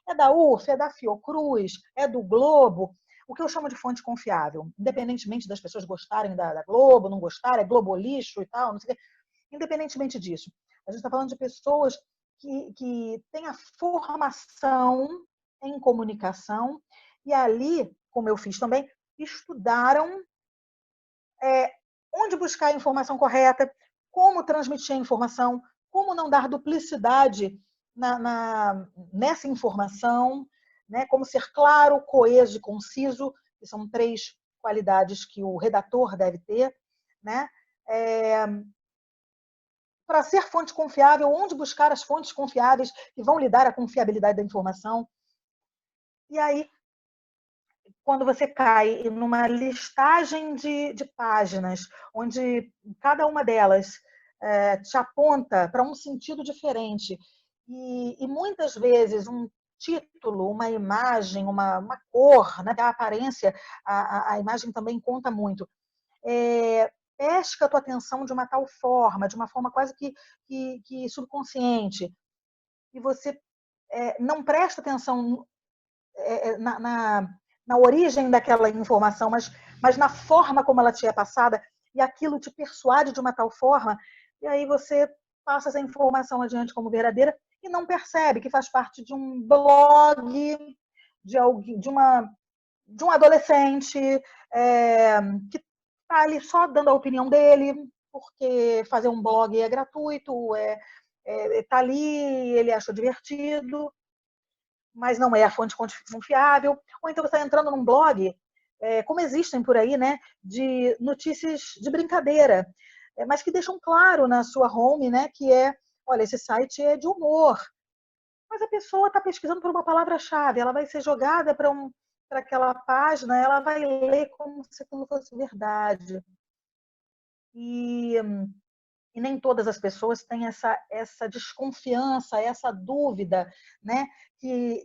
é da UF, é da Fiocruz, é do Globo, o que eu chamo de fonte confiável, independentemente das pessoas gostarem da Globo, não gostarem, é Globo lixo e tal, não sei o quê. Independentemente disso, a gente está falando de pessoas que têm a formação em comunicação e ali, como eu fiz também, estudaram onde buscar a informação correta, como transmitir a informação, como não dar duplicidade nessa informação, né? Como ser claro, coeso e conciso, que são 3 qualidades que o redator deve ter, né? Para ser fonte confiável, onde buscar as fontes confiáveis que vão lhe dar a confiabilidade da informação. E aí, quando você cai numa listagem de páginas, onde cada uma delas te aponta para um sentido diferente, e muitas vezes um título, uma imagem, uma cor, né? A aparência, a imagem também conta muito. Pesca a tua atenção de uma tal forma, de uma forma quase que subconsciente, e você não presta atenção na origem daquela informação, mas na forma como ela te é passada, e aquilo te persuade de uma tal forma, e aí você passa essa informação adiante como verdadeira e não percebe que faz parte de um blog de um adolescente que está ali só dando a opinião dele, porque fazer um blog é gratuito, está ali, ele achou divertido, mas não é a fonte confiável. Ou então você está entrando num blog, como existem por aí, né, de notícias de brincadeira, mas que deixam claro na sua home, né, que olha, esse site é de humor. Mas a pessoa está pesquisando por uma palavra-chave, ela vai ser jogada para aquela página, ela vai ler como se aquilo fosse verdade. E nem todas as pessoas têm essa desconfiança, essa dúvida, né, que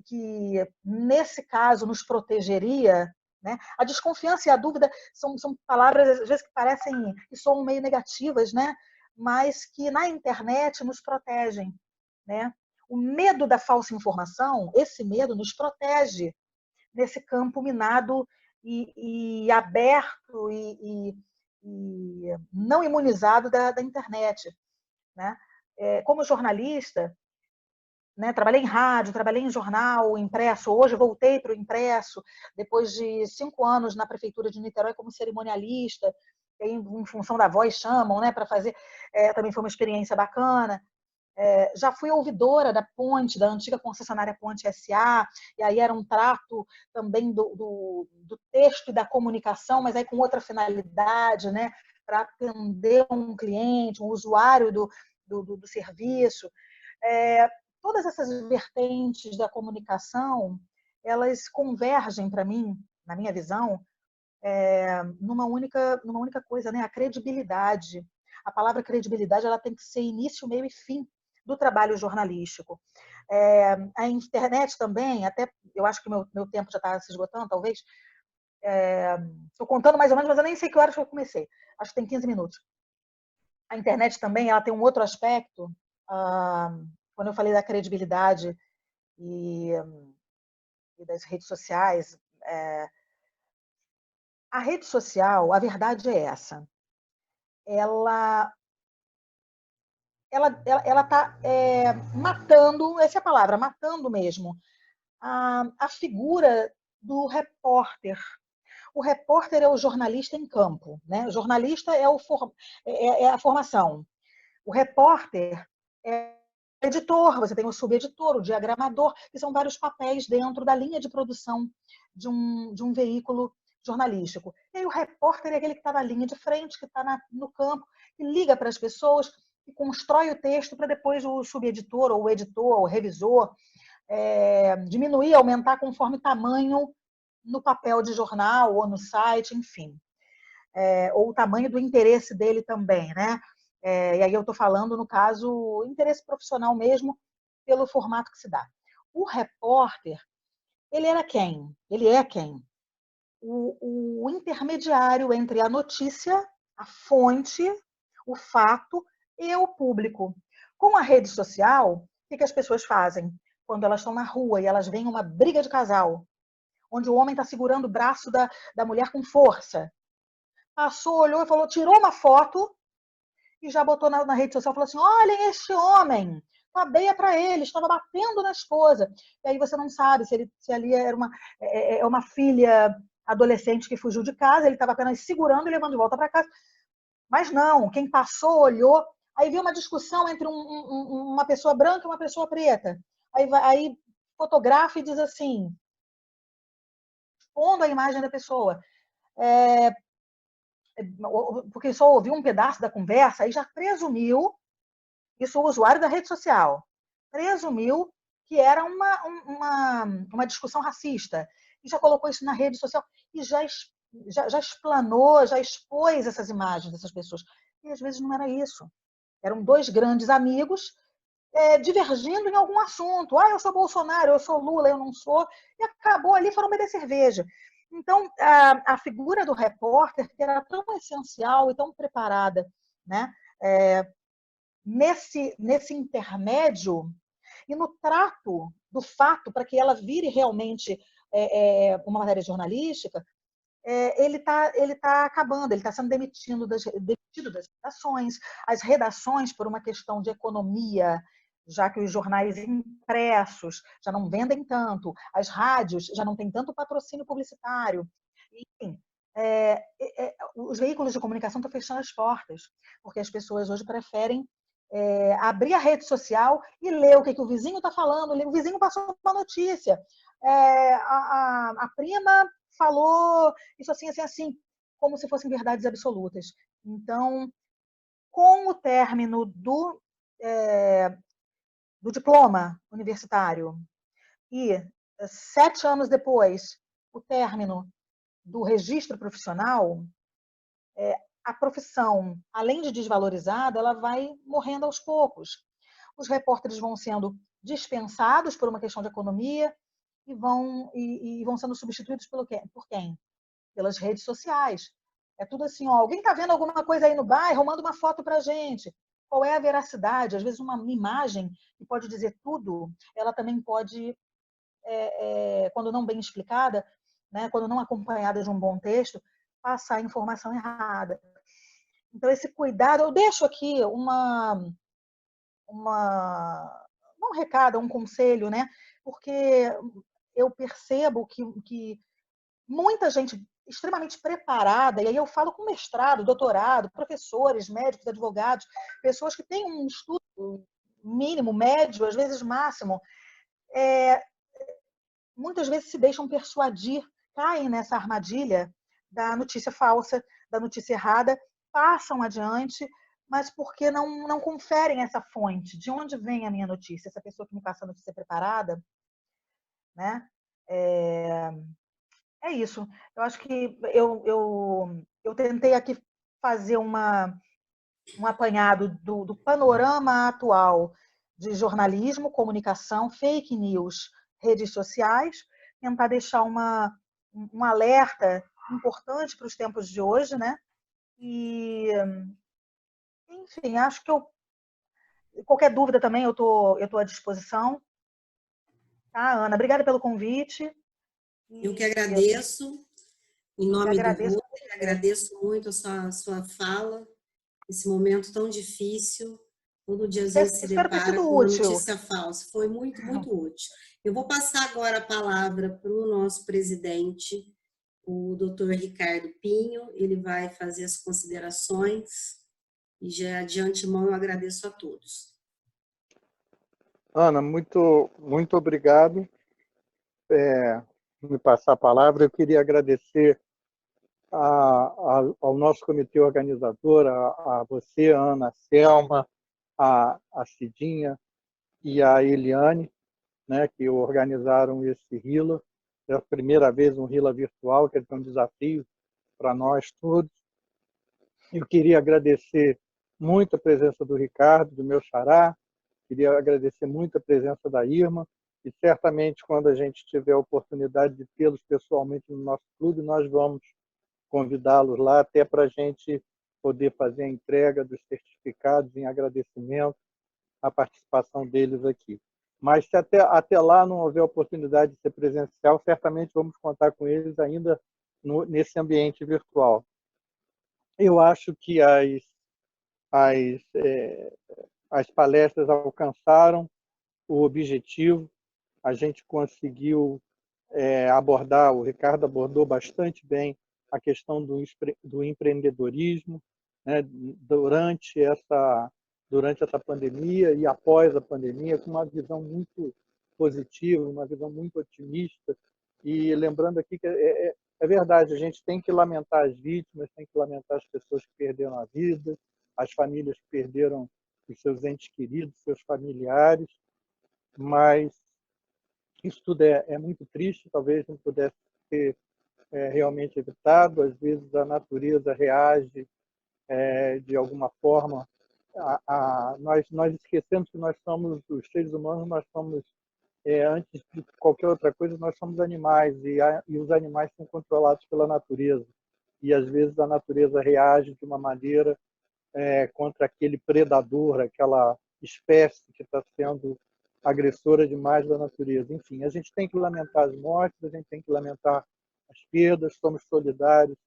nesse caso nos protegeria, né? A desconfiança e a dúvida são palavras às vezes que parecem que soam meio negativas, né? Mas que na internet nos protegem, né? O medo da falsa informação, esse medo nos protege nesse campo minado e aberto e não imunizado da internet, né? Como jornalista, né, trabalhei em rádio, trabalhei em jornal, impresso, hoje voltei para o impresso, depois de 5 anos na prefeitura de Niterói como cerimonialista, em função da voz chamam, né, para fazer, também foi uma experiência bacana. Já fui ouvidora da Ponte, da antiga concessionária Ponte SA, e aí era um trato também do texto e da comunicação, mas aí com outra finalidade, né, para atender um cliente, um usuário do serviço. Todas essas vertentes da comunicação, elas convergem para mim, na minha visão, numa única coisa, né, a credibilidade. A palavra credibilidade ela tem que ser início, meio e fim do trabalho jornalístico. A internet também, até eu acho que meu tempo já está se esgotando, talvez. Estou contando mais ou menos, mas eu nem sei que horas que eu comecei. Acho que tem 15 minutos. A internet também ela tem um outro aspecto. Quando eu falei da credibilidade e das redes sociais, a rede social, a verdade é essa. Ela está matando, essa é a palavra, matando mesmo, a figura do repórter. O repórter é o jornalista em campo, né? O jornalista é a formação. O repórter é o editor, você tem o subeditor, o diagramador, que são vários papéis dentro da linha de produção de um veículo jornalístico. E aí o repórter é aquele que está na linha de frente, que está no campo, que liga para as pessoas, que constrói o texto para depois o subeditor, ou o editor, ou o revisor, diminuir, aumentar conforme tamanho no papel de jornal ou no site, enfim. Ou o tamanho do interesse dele também, né? E aí eu estou falando, no caso, interesse profissional mesmo, pelo formato que se dá. O repórter, ele era quem? Ele é quem? O intermediário entre a notícia, a fonte, o fato e o público. Com a rede social, o que as pessoas fazem? Quando elas estão na rua e elas veem uma briga de casal, onde o homem está segurando o braço da mulher com força, passou, olhou e falou, tirou uma foto e já botou na rede social, falou assim, olhem este homem, cadeia para ele, estava batendo na esposa. E aí você não sabe se ali era uma filha adolescente que fugiu de casa, ele estava apenas segurando e levando de volta para casa. Mas não, quem passou, olhou, aí viu uma discussão entre uma pessoa branca e uma pessoa preta. Aí fotografa e diz assim, pondo a imagem da pessoa, porque só ouviu um pedaço da conversa, aí já presumiu, isso o usuário da rede social, presumiu que era uma discussão racista, e já colocou isso na rede social, e já explanou, já expôs essas imagens dessas pessoas. E às vezes não era isso. Eram dois grandes amigos divergindo em algum assunto. Eu sou Bolsonaro, eu sou Lula, eu não sou. E acabou ali, foram beber cerveja. Então, a figura do repórter, que era tão essencial e tão preparada, né, nesse intermédio e no trato do fato para que ela vire realmente uma matéria jornalística, ele tá acabando, ele está sendo demitido das redações, as redações por uma questão de economia, já que os jornais impressos já não vendem tanto, as rádios já não têm tanto patrocínio publicitário, enfim, os veículos de comunicação estão fechando as portas, porque as pessoas hoje preferem abrir a rede social e ler o que o vizinho está falando. O vizinho passou uma notícia, a prima falou isso assim, assim, assim, como se fossem verdades absolutas. Então, com o término do diploma universitário e 7 anos depois, o término do registro profissional, a profissão, além de desvalorizada, ela vai morrendo aos poucos. Os repórteres vão sendo dispensados por uma questão de economia e vão sendo substituídos por quem? Pelas redes sociais. É tudo assim, alguém está vendo alguma coisa aí no bairro, manda uma foto para a gente. Qual é a veracidade? Às vezes uma imagem que pode dizer tudo, ela também pode, quando não bem explicada, né, quando não acompanhada de um bom texto, passar a informação errada. Então, esse cuidado, eu deixo aqui um recado, um conselho, né? Porque eu percebo que muita gente extremamente preparada, e aí eu falo com mestrado, doutorado, professores, médicos, advogados, pessoas que têm um estudo mínimo, médio, às vezes máximo, muitas vezes se deixam persuadir, caem nessa armadilha da notícia falsa, da notícia errada, passam adiante, mas porque não conferem essa fonte. De onde vem a minha notícia? Essa pessoa que me passa a notícia preparada, né? É isso. Eu acho que eu tentei aqui fazer um apanhado do panorama atual de jornalismo, comunicação, fake news, redes sociais, tentar deixar um alerta importante para os tempos de hoje, né? E, enfim, acho que qualquer dúvida também eu tô à disposição. Tá, Ana? Obrigada pelo convite. Eu que agradeço, em nome do agradeço Rotary, agradeço muito a sua fala, esse momento tão difícil. Todo dia a gente se Espero ter depara sido com uma útil. notícia falsa. Foi muito, muito útil. Eu vou passar agora a palavra para o nosso presidente, o doutor Ricardo Pinho. Ele vai fazer as considerações e já de antemão eu agradeço a todos. Ana, muito, muito obrigado por me passar a palavra. Eu queria agradecer ao nosso comitê organizador, a você, Ana, a Selma, a Cidinha e a Eliane, né, que organizaram esse RILA. É a primeira vez um RILA virtual, que é um desafio para nós todos. Eu queria agradecer muito a presença do Ricardo, do meu xará, queria agradecer muito a presença da Irma, e certamente quando a gente tiver a oportunidade de tê-los pessoalmente no nosso clube, nós vamos convidá-los lá até para a gente poder fazer a entrega dos certificados em agradecimento à participação deles aqui. Mas se até lá não houver oportunidade de ser presencial, certamente vamos contar com eles ainda nesse ambiente virtual. Eu acho que as palestras alcançaram o objetivo, a gente conseguiu abordar, o Ricardo abordou bastante bem a questão do empreendedorismo, né, durante essa pandemia e após a pandemia, com uma visão muito positiva, uma visão muito otimista. E lembrando aqui que é verdade, a gente tem que lamentar as vítimas, tem que lamentar as pessoas que perderam a vida, as famílias que perderam os seus entes queridos, seus familiares, mas isso tudo é muito triste, talvez não pudesse ser realmente evitado. Às vezes a natureza reage de alguma forma nós esquecemos que nós somos, os seres humanos, nós somos, antes de qualquer outra coisa, nós somos animais, e os animais são controlados pela natureza. E, às vezes, a natureza reage de uma maneira contra aquele predador, aquela espécie que está sendo agressora demais da natureza. Enfim, a gente tem que lamentar as mortes, a gente tem que lamentar as perdas, somos solidários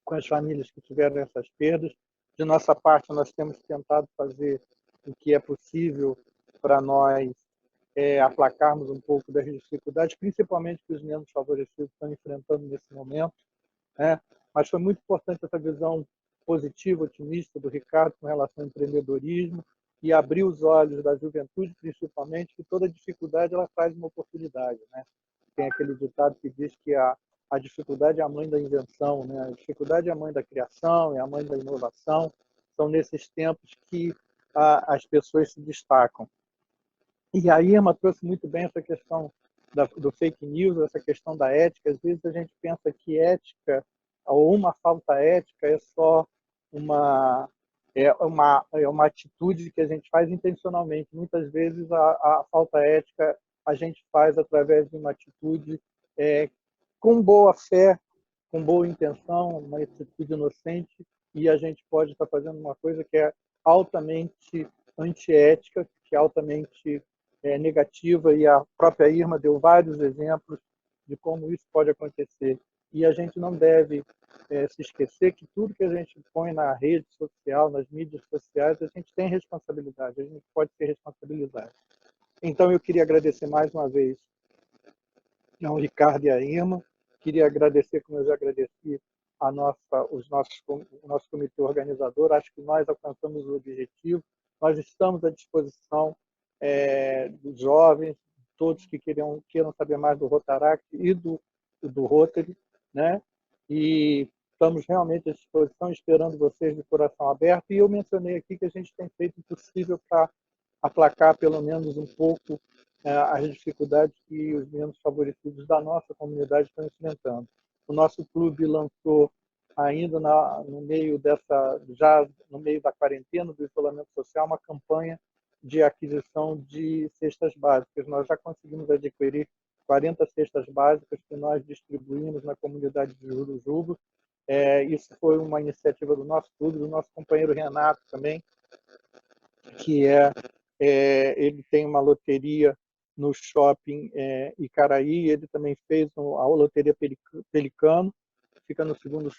com as famílias que tiveram essas perdas. De nossa parte, nós temos tentado fazer o que é possível para nós aplacarmos um pouco das dificuldades, principalmente que os menos favorecidos estão enfrentando nesse momento, né? Mas foi muito importante essa visão positiva, otimista do Ricardo com relação ao empreendedorismo e abrir os olhos da juventude, principalmente, que toda dificuldade ela traz uma oportunidade, né? Tem aquele ditado que diz que a dificuldade é a mãe da invenção, né? A dificuldade é a mãe da criação, é a mãe da inovação. São nesses tempos que as pessoas se destacam. E a Irma trouxe muito bem essa questão do fake news, essa questão da ética. Às vezes a gente pensa que ética, ou uma falta ética, é só uma atitude que a gente faz intencionalmente. Muitas vezes a falta ética a gente faz através de uma atitude com boa fé, com boa intenção, uma atitude inocente, e a gente pode estar fazendo uma coisa que é altamente antiética, que é altamente negativa, e a própria Irma deu vários exemplos de como isso pode acontecer. E a gente não deve se esquecer que tudo que a gente põe na rede social, nas mídias sociais, a gente tem responsabilidade, a gente pode ser responsabilizado. Então, eu queria agradecer mais uma vez ao Ricardo e à Irma. Queria agradecer, como eu já agradeci, o nosso comitê organizador. Acho que nós alcançamos o objetivo. Nós estamos à disposição dos jovens, todos que queiram saber mais do Rotaract e do Rotary, né? E estamos realmente à disposição, esperando vocês de coração aberto. E eu mencionei aqui que a gente tem feito o possível para aplacar pelo menos um pouco as dificuldades que os menos favorecidos da nossa comunidade estão enfrentando. O nosso clube lançou ainda no meio da quarentena, do isolamento social, uma campanha de aquisição de cestas básicas. Nós já conseguimos adquirir 40 cestas básicas que nós distribuímos na comunidade de Jurujuba. Isso foi uma iniciativa do nosso clube, do nosso companheiro Renato também, que ele tem uma loteria no shopping Icaraí. Ele também fez a loteria Pelicano, fica no segundo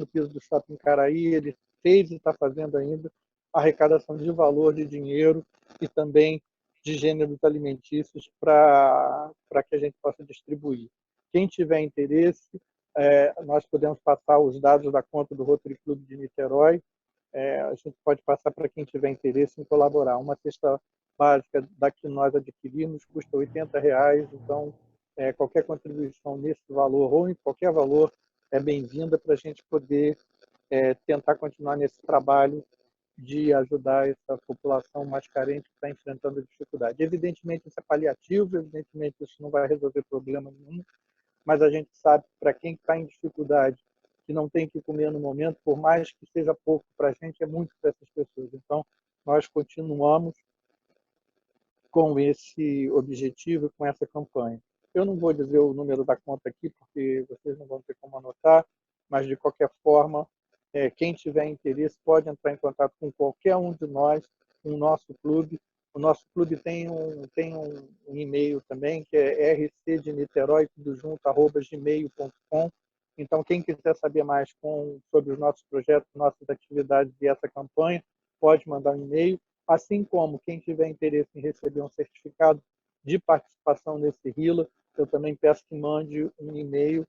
piso do shopping Icaraí. Ele fez e está fazendo ainda arrecadação de valor de dinheiro e também de gêneros alimentícios para que a gente possa distribuir. Quem tiver interesse, nós podemos passar os dados da conta do Rotary Clube de Niterói. A gente pode passar para quem tiver interesse em colaborar. Uma cesta básica da que nós adquirimos custa R$ 80, então qualquer contribuição nesse valor ou em qualquer valor é bem-vinda para a gente poder tentar continuar nesse trabalho de ajudar essa população mais carente que está enfrentando dificuldade. Evidentemente, isso é paliativo, evidentemente, isso não vai resolver problema nenhum, mas a gente sabe que para quem está em dificuldade, que não tem que comer no momento, por mais que seja pouco para a gente, é muito para essas pessoas. Então, nós continuamos com esse objetivo e com essa campanha. Eu não vou dizer o número da conta aqui, porque vocês não vão ter como anotar, mas, de qualquer forma, quem tiver interesse pode entrar em contato com qualquer um de nós, com o nosso clube. O nosso clube tem um e-mail também, que é rcdeniterói@gmail.com. Então, quem quiser saber mais sobre os nossos projetos, nossas atividades e essa campanha, pode mandar um e-mail. Assim como quem tiver interesse em receber um certificado de participação nesse RILA, eu também peço que mande um e-mail,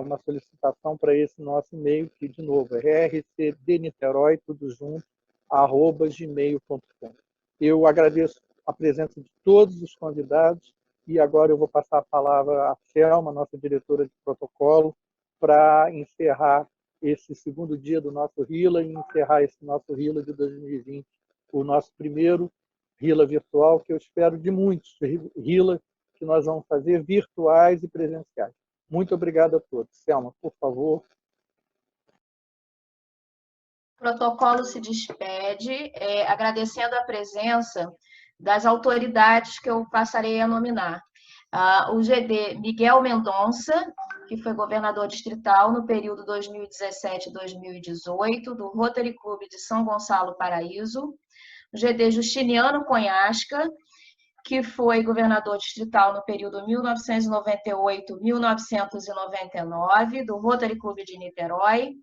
uma solicitação para esse nosso e-mail, que, de novo, é rcdeniterói, tudo junto, @gmail.com. Eu agradeço a presença de todos os convidados e agora eu vou passar a palavra à Selma, nossa diretora de protocolo, para encerrar esse segundo dia do nosso RILA e encerrar esse nosso RILA de 2020, o nosso primeiro RILA virtual, que eu espero de muitos RILA que nós vamos fazer virtuais e presenciais. Muito obrigado a todos. Selma, por favor. protocolo se despede, agradecendo a presença das autoridades que eu passarei a nominar. O GD Miguel Mendonça, que foi governador distrital no período 2017-2018, do Rotary Clube de São Gonçalo Paraíso. O GD Justiniano Conhasca, que foi governador distrital no período 1998-1999, do Rotary Clube de Niterói.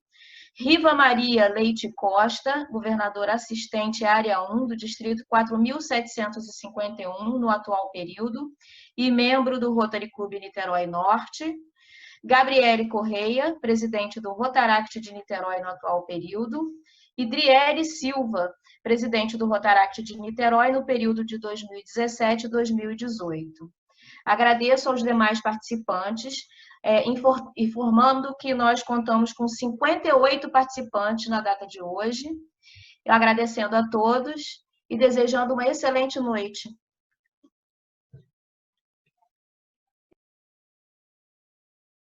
Riva Maria Leite Costa, governadora assistente área 1 do distrito 4.751, no atual período, e membro do Rotary Clube Niterói Norte. Gabriele Correia, presidente do Rotaract de Niterói no atual período. E Driele Silva, presidente do Rotaract de Niterói no período de 2017 e 2018. Agradeço aos demais participantes, informando que nós contamos com 58 participantes na data de hoje. Eu agradecendo a todos e desejando uma excelente noite.